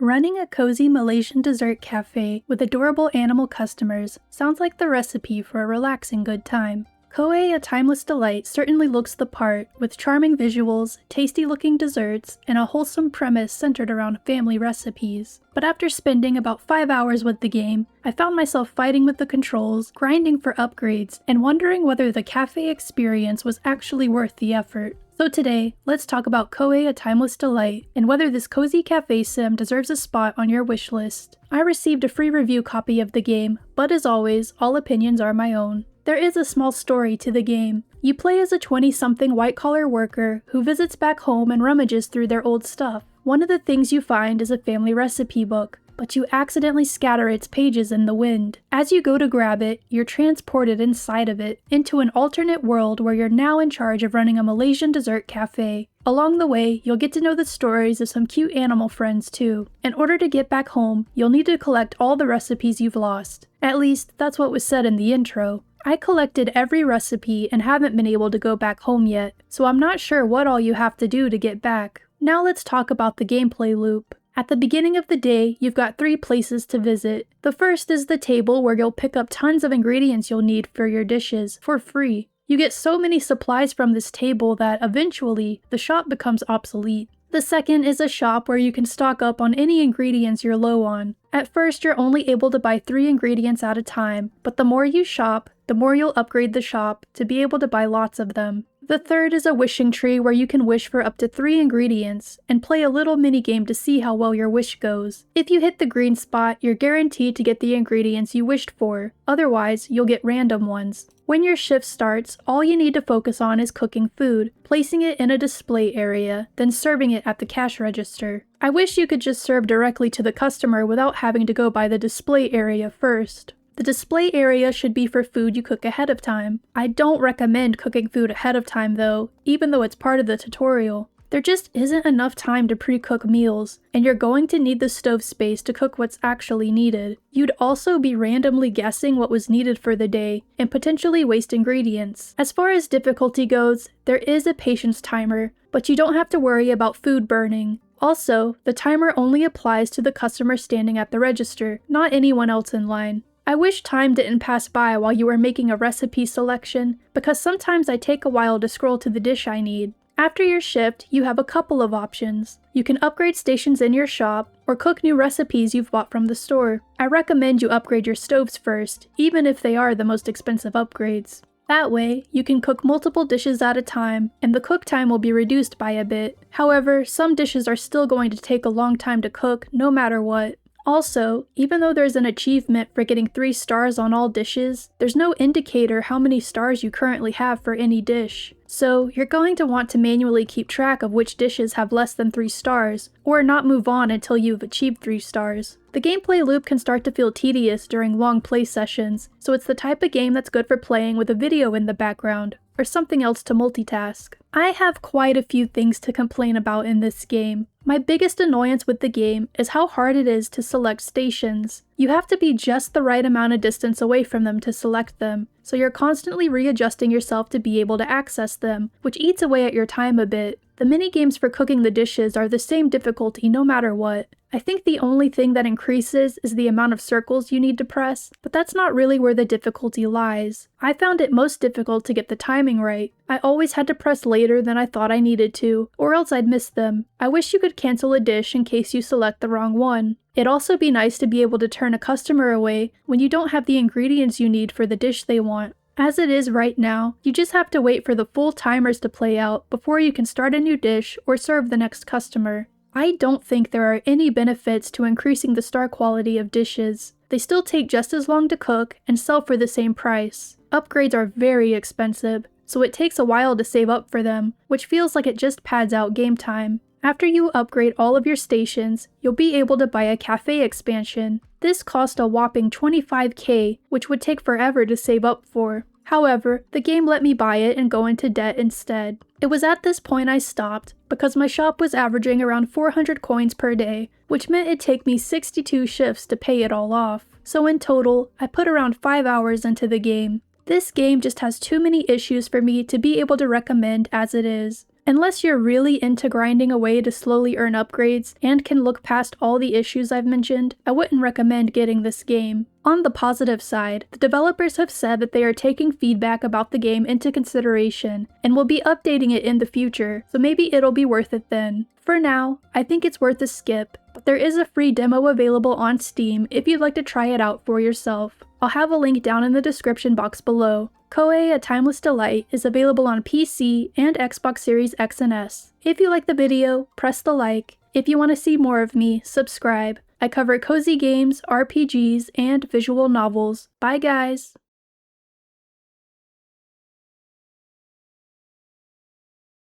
Running a cozy Malaysian dessert cafe with adorable animal customers sounds like the recipe for a relaxing good time. Kooeh, a timeless delight, certainly looks the part, with charming visuals, tasty-looking desserts, and a wholesome premise centered around family recipes. But after spending about 5 hours with the game, I found myself fighting with the controls, grinding for upgrades, and wondering whether the cafe experience was actually worth the effort. So today, let's talk about Kooeh, a timeless delight, and whether this cozy cafe sim deserves a spot on your wish list. I received a free review copy of the game, but as always, all opinions are my own. There is a small story to the game. You play as a 20-something white-collar worker who visits back home and rummages through their old stuff. One of the things you find is a family recipe book, but you accidentally scatter its pages in the wind. As you go to grab it, you're transported inside of it, into an alternate world where you're now in charge of running a Malaysian dessert cafe. Along the way, you'll get to know the stories of some cute animal friends too. In order to get back home, you'll need to collect all the recipes you've lost. At least, that's what was said in the intro. I collected every recipe and haven't been able to go back home yet, so I'm not sure what all you have to do to get back. Now let's talk about the gameplay loop. At the beginning of the day, you've got 3 places to visit. The first is the table where you'll pick up tons of ingredients you'll need for your dishes, for free. You get so many supplies from this table that eventually, the shop becomes obsolete. The second is a shop where you can stock up on any ingredients you're low on. At first, you're only able to buy 3 ingredients at a time, but the more you shop, the more you'll upgrade the shop to be able to buy lots of them. The third is a wishing tree where you can wish for up to 3 ingredients and play a little minigame to see how well your wish goes. If you hit the green spot, you're guaranteed to get the ingredients you wished for. Otherwise, you'll get random ones. When your shift starts, all you need to focus on is cooking food, placing it in a display area, then serving it at the cash register. I wish you could just serve directly to the customer without having to go by the display area first. The display area should be for food you cook ahead of time. I don't recommend cooking food ahead of time though, even though it's part of the tutorial. There just isn't enough time to pre-cook meals, and you're going to need the stove space to cook what's actually needed. You'd also be randomly guessing what was needed for the day, and potentially waste ingredients. As far as difficulty goes, there is a patience timer, but you don't have to worry about food burning. Also, the timer only applies to the customer standing at the register, not anyone else in line. I wish time didn't pass by while you were making a recipe selection, because sometimes I take a while to scroll to the dish I need. After your shift, you have a couple of options. You can upgrade stations in your shop, or cook new recipes you've bought from the store. I recommend you upgrade your stoves first, even if they are the most expensive upgrades. That way, you can cook multiple dishes at a time, and the cook time will be reduced by a bit. However, some dishes are still going to take a long time to cook, no matter what. Also, even though there's an achievement for getting 3 stars on all dishes, there's no indicator how many stars you currently have for any dish. So, you're going to want to manually keep track of which dishes have less than 3 stars, or not move on until you've achieved 3 stars. The gameplay loop can start to feel tedious during long play sessions, so it's the type of game that's good for playing with a video in the background, or something else to multitask. I have quite a few things to complain about in this game. My biggest annoyance with the game is how hard it is to select stations. You have to be just the right amount of distance away from them to select them, so you're constantly readjusting yourself to be able to access them, which eats away at your time a bit. The mini-games for cooking the dishes are the same difficulty no matter what. I think the only thing that increases is the amount of circles you need to press, but that's not really where the difficulty lies. I found it most difficult to get the timing right. I always had to press later than I thought I needed to, or else I'd miss them. I wish you could cancel a dish in case you select the wrong one. It'd also be nice to be able to turn a customer away when you don't have the ingredients you need for the dish they want. As it is right now, you just have to wait for the full timers to play out before you can start a new dish or serve the next customer. I don't think there are any benefits to increasing the star quality of dishes. They still take just as long to cook and sell for the same price. Upgrades are very expensive, so it takes a while to save up for them, which feels like it just pads out game time. After you upgrade all of your stations, you'll be able to buy a cafe expansion. This cost a whopping 25k, which would take forever to save up for. However, the game let me buy it and go into debt instead. It was at this point I stopped, because my shop was averaging around 400 coins per day, which meant it'd take me 62 shifts to pay it all off. So in total, I put around 5 hours into the game. This game just has too many issues for me to be able to recommend as it is. Unless you're really into grinding away to slowly earn upgrades and can look past all the issues I've mentioned, I wouldn't recommend getting this game. On the positive side, the developers have said that they are taking feedback about the game into consideration and will be updating it in the future, so maybe it'll be worth it then. For now, I think it's worth a skip, but there is a free demo available on Steam if you'd like to try it out for yourself. I'll have a link down in the description box below. Kooeh, A Timeless Delight is available on PC and Xbox Series X and S. If you like the video, press the like. If you want to see more of me, subscribe. I cover cozy games, RPGs, and visual novels. Bye guys!